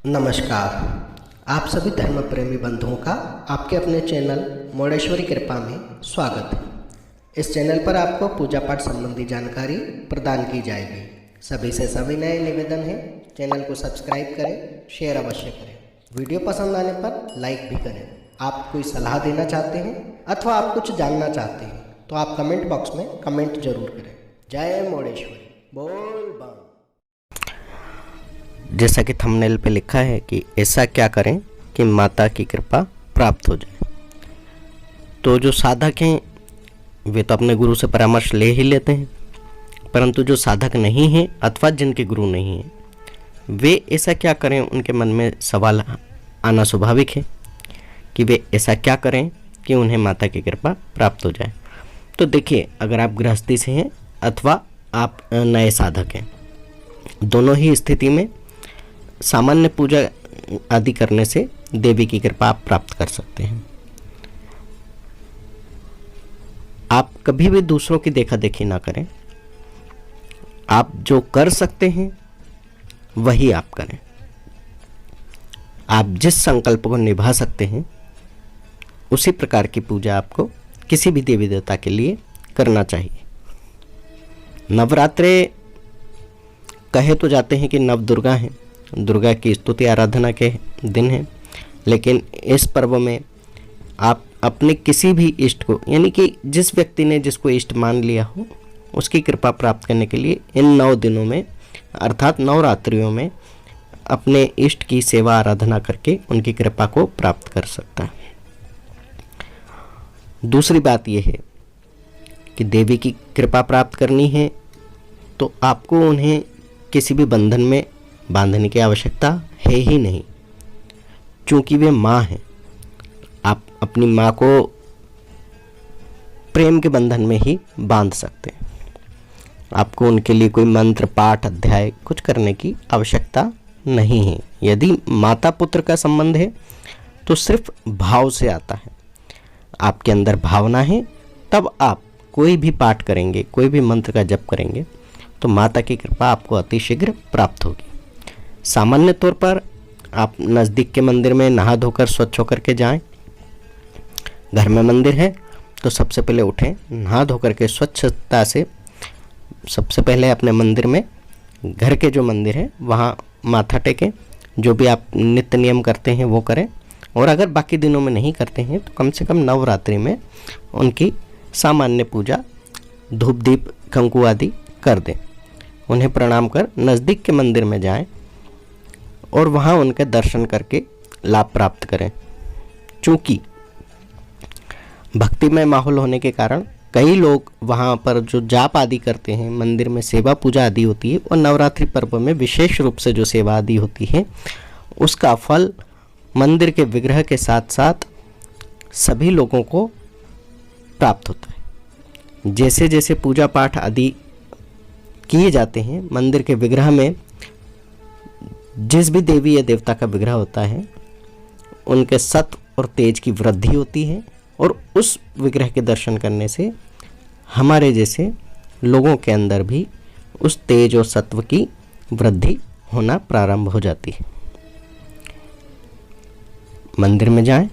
नमस्कार। आप सभी धर्म प्रेमी बंधुओं का आपके अपने चैनल मोडेश्वरी कृपा में स्वागत है। इस चैनल पर आपको पूजा पाठ संबंधी जानकारी प्रदान की जाएगी। सभी से सविनय निवेदन है, चैनल को सब्सक्राइब करें, शेयर अवश्य करें। वीडियो पसंद आने पर लाइक भी करें। आप कोई सलाह देना चाहते हैं अथवा आप कुछ जानना चाहते हैं तो आप कमेंट बॉक्स में कमेंट जरूर करें। जय मोडेश्वरी, बोल बम। जैसा कि थंबनेल पे लिखा है कि ऐसा क्या करें कि माता की कृपा प्राप्त हो जाए। तो जो साधक हैं वे तो अपने गुरु से परामर्श ले ही लेते हैं, परंतु जो साधक नहीं हैं अथवा जिनके गुरु नहीं हैं वे ऐसा क्या करें, उनके मन में सवाल आना स्वाभाविक है कि वे ऐसा क्या करें कि उन्हें माता की कृपा प्राप्त हो जाए। तो देखिए, अगर आप गृहस्थी से हैं अथवा आप नए साधक हैं, दोनों ही स्थिति में सामान्य पूजा आदि करने से देवी की कृपा आप प्राप्त कर सकते हैं। आप कभी भी दूसरों की देखा देखी ना करें। आप जो कर सकते हैं वही आप करें। आप जिस संकल्प को निभा सकते हैं उसी प्रकार की पूजा आपको किसी भी देवी देवता के लिए करना चाहिए। नवरात्रे कहे तो जाते हैं कि नव दुर्गा हैं, दुर्गा की स्तुति आराधना के दिन हैं, लेकिन इस पर्व में आप अपने किसी भी इष्ट को, यानी कि जिस व्यक्ति ने जिसको इष्ट मान लिया हो, उसकी कृपा प्राप्त करने के लिए इन 9 दिनों में अर्थात नवरात्रियों में अपने इष्ट की सेवा आराधना करके उनकी कृपा को प्राप्त कर सकता है। दूसरी बात यह है कि देवी की कृपा प्राप्त करनी है तो आपको उन्हें किसी भी बंधन में बांधने की आवश्यकता है ही नहीं, क्योंकि वे माँ हैं। आप अपनी माँ को प्रेम के बंधन में ही बांध सकते हैं। आपको उनके लिए कोई मंत्र पाठ अध्याय कुछ करने की आवश्यकता नहीं है। यदि माता पुत्र का संबंध है तो सिर्फ भाव से आता है। आपके अंदर भावना है तब आप कोई भी पाठ करेंगे, कोई भी मंत्र का जप करेंगे तो माता की कृपा आपको अतिशीघ्र प्राप्त होगी। सामान्य तौर पर आप नज़दीक के मंदिर में नहा धोकर स्वच्छ होकर के जाएं। घर में मंदिर है तो सबसे पहले उठें, नहा धोकर के स्वच्छता से सबसे पहले अपने मंदिर में, घर के जो मंदिर है वहाँ माथा टेकें। जो भी आप नित्य नियम करते हैं वो करें, और अगर बाकी दिनों में नहीं करते हैं तो कम से कम नवरात्रि में उनकी सामान्य पूजा धूप दीप कंकु आदि कर दें। उन्हें प्रणाम कर नज़दीक के मंदिर में जाएं और वहाँ उनके दर्शन करके लाभ प्राप्त करें। चूँकि भक्तिमय माहौल होने के कारण कई लोग वहाँ पर जो जाप आदि करते हैं, मंदिर में सेवा पूजा आदि होती है, और नवरात्रि पर्व में विशेष रूप से जो सेवा आदि होती है उसका फल मंदिर के विग्रह के साथ साथ सभी लोगों को प्राप्त होता है। जैसे जैसे पूजा पाठ आदि किए जाते हैं, मंदिर के विग्रह में जिस भी देवी या देवता का विग्रह होता है उनके सत्व और तेज की वृद्धि होती है, और उस विग्रह के दर्शन करने से हमारे जैसे लोगों के अंदर भी उस तेज और सत्व की वृद्धि होना प्रारंभ हो जाती है। मंदिर में जाएं,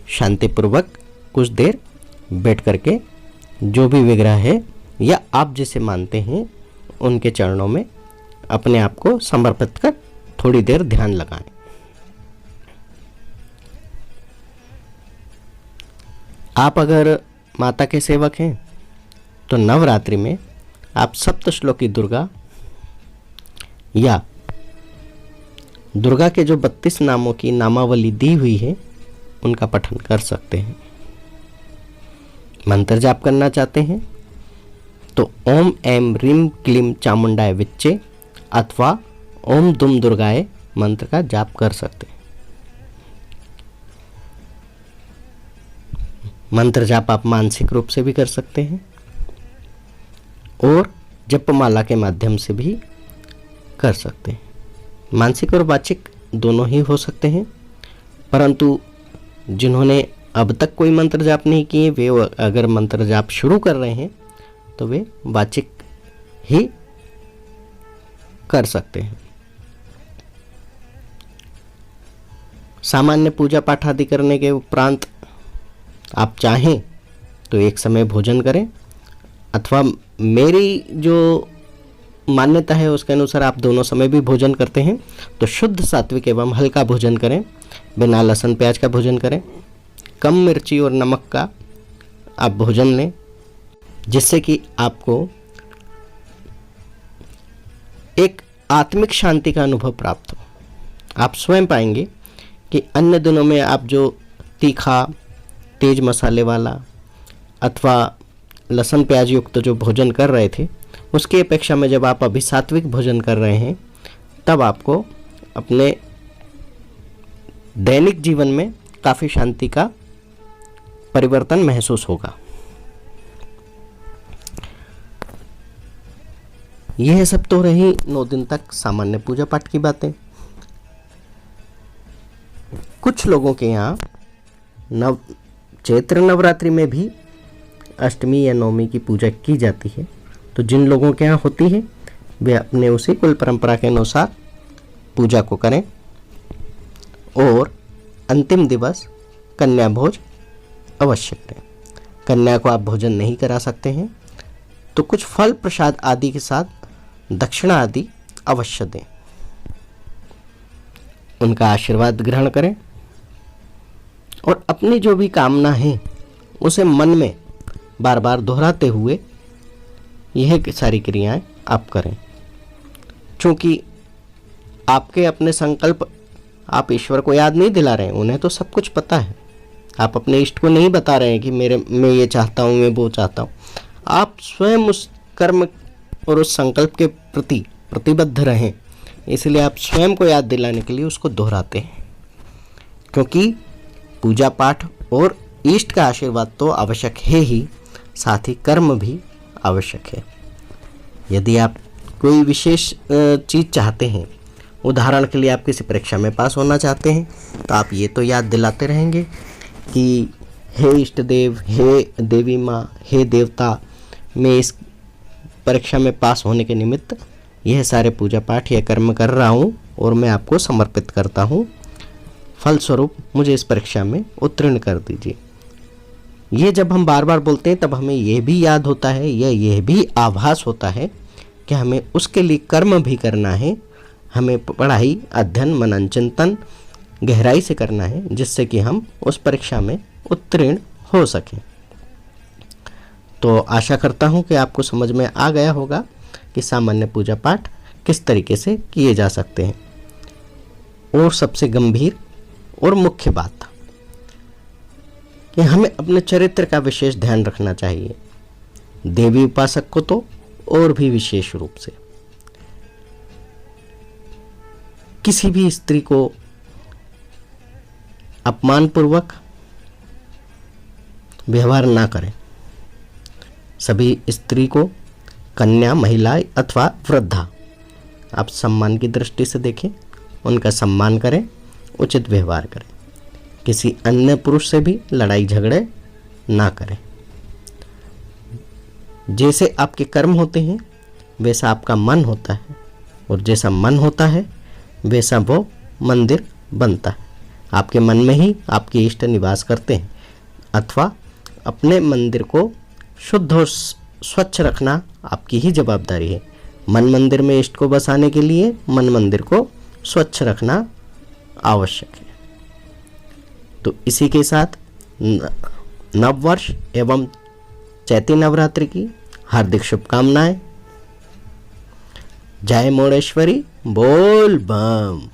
शांतिपूर्वक कुछ देर बैठ करके जो भी विग्रह है या आप जिसे मानते हैं उनके चरणों में अपने आप को समर्पित कर थोड़ी देर ध्यान लगाएं। आप अगर माता के सेवक हैं तो नवरात्रि में आप सप्तश्लोकी दुर्गा या दुर्गा के जो 32 नामों की नामावली दी हुई है उनका पठन कर सकते हैं। मंत्र जाप करना चाहते हैं तो ओम ऐं ह्रीं क्लीं चामुंडाय विच्चे अथवा ओम दुम दुर्गाय मंत्र का जाप कर सकते हैं। मंत्र जाप आप मानसिक रूप से भी कर सकते हैं और जपमाला के माध्यम से भी कर सकते हैं। मानसिक और वाचिक दोनों ही हो सकते हैं, परंतु जिन्होंने अब तक कोई मंत्र जाप नहीं किए वे अगर मंत्र जाप शुरू कर रहे हैं तो वे वाचिक ही कर सकते हैं। सामान्य पूजा पाठ आदि करने के उपरांत आप चाहें तो एक समय भोजन करें, अथवा मेरी जो मान्यता है उसके अनुसार आप दोनों समय भी भोजन करते हैं तो शुद्ध सात्विक एवं हल्का भोजन करें, बिना लहसुन प्याज का भोजन करें, कम मिर्ची और नमक का आप भोजन लें, जिससे कि आपको एक आत्मिक शांति का अनुभव प्राप्त हो। आप स्वयं पाएंगे कि अन्य दिनों में आप जो तीखा, तेज मसाले वाला अथवा लहसुन प्याज युक्त जो भोजन कर रहे थे, उसकी अपेक्षा में जब आप अभी सात्विक भोजन कर रहे हैं तब आपको अपने दैनिक जीवन में काफ़ी शांति का परिवर्तन महसूस होगा। यह सब तो रही 9 दिन तक सामान्य पूजा पाठ की बातें। कुछ लोगों के यहाँ चैत्र नवरात्रि में भी अष्टमी या नवमी की पूजा की जाती है, तो जिन लोगों के यहाँ होती है वे अपने उसी कुल परंपरा के अनुसार पूजा को करें और अंतिम दिवस कन्या भोज अवश्य करें। कन्या को आप भोजन नहीं करा सकते हैं तो कुछ फल प्रसाद आदि के साथ दक्षिणा आदि अवश्य दें, उनका आशीर्वाद ग्रहण करें और अपनी जो भी कामना है उसे मन में बार बार दोहराते हुए यह सारी क्रियाएं आप करें। क्योंकि आपके अपने संकल्प आप ईश्वर को याद नहीं दिला रहे हैं, उन्हें तो सब कुछ पता है। आप अपने इष्ट को नहीं बता रहे हैं कि मैं ये चाहता हूँ, मैं वो चाहता हूँ। आप स्वयं उस कर्म और उस संकल्प के प्रति प्रतिबद्ध रहें, इसलिए आप स्वयं को याद दिलाने के लिए उसको दोहराते हैं। क्योंकि पूजा पाठ और इष्ट का आशीर्वाद तो आवश्यक है ही, साथ ही कर्म भी आवश्यक है। यदि आप कोई विशेष चीज़ चाहते हैं, उदाहरण के लिए आप किसी परीक्षा में पास होना चाहते हैं, तो आप ये तो याद दिलाते रहेंगे कि हे इष्ट देव, हे देवी माँ, हे देवता, मैं इस परीक्षा में पास होने के निमित्त यह सारे पूजा पाठ या कर्म कर रहा हूँ और मैं आपको समर्पित करता हूँ, फलस्वरूप मुझे इस परीक्षा में उत्तीर्ण कर दीजिए। ये जब हम बार बार बोलते हैं तब हमें यह भी याद होता है या यह भी आभास होता है कि हमें उसके लिए कर्म भी करना है, हमें पढ़ाई, अध्ययन, मनन, चिंतन गहराई से करना है, जिससे कि हम उस परीक्षा में उत्तीर्ण हो सकें। तो आशा करता हूँ कि आपको समझ में आ गया होगा कि सामान्य पूजा पाठ किस तरीके से किए जा सकते हैं। और सबसे गंभीर और मुख्य बात कि हमें अपने चरित्र का विशेष ध्यान रखना चाहिए, देवी उपासक को तो और भी विशेष रूप से। किसी भी स्त्री को अपमानपूर्वक व्यवहार ना करें। सभी स्त्री को, कन्या, महिला अथवा वृद्धा, आप सम्मान की दृष्टि से देखें, उनका सम्मान करें, उचित व्यवहार करें। किसी अन्य पुरुष से भी लड़ाई झगड़े ना करें। जैसे आपके कर्म होते हैं वैसा आपका मन होता है, और जैसा मन होता है वैसा वो मंदिर बनता है। आपके मन में ही आपके इष्ट निवास करते हैं, अथवा अपने मंदिर को शुद्ध और स्वच्छ रखना आपकी ही जवाबदारी है। मन मंदिर में इष्ट को बसाने के लिए मन मंदिर को स्वच्छ रखना आवश्यक है। तो इसी के साथ नववर्ष एवं चैती नवरात्रि की हार्दिक शुभकामनाएं। जय मोड़ेश्वरी, बोल बम।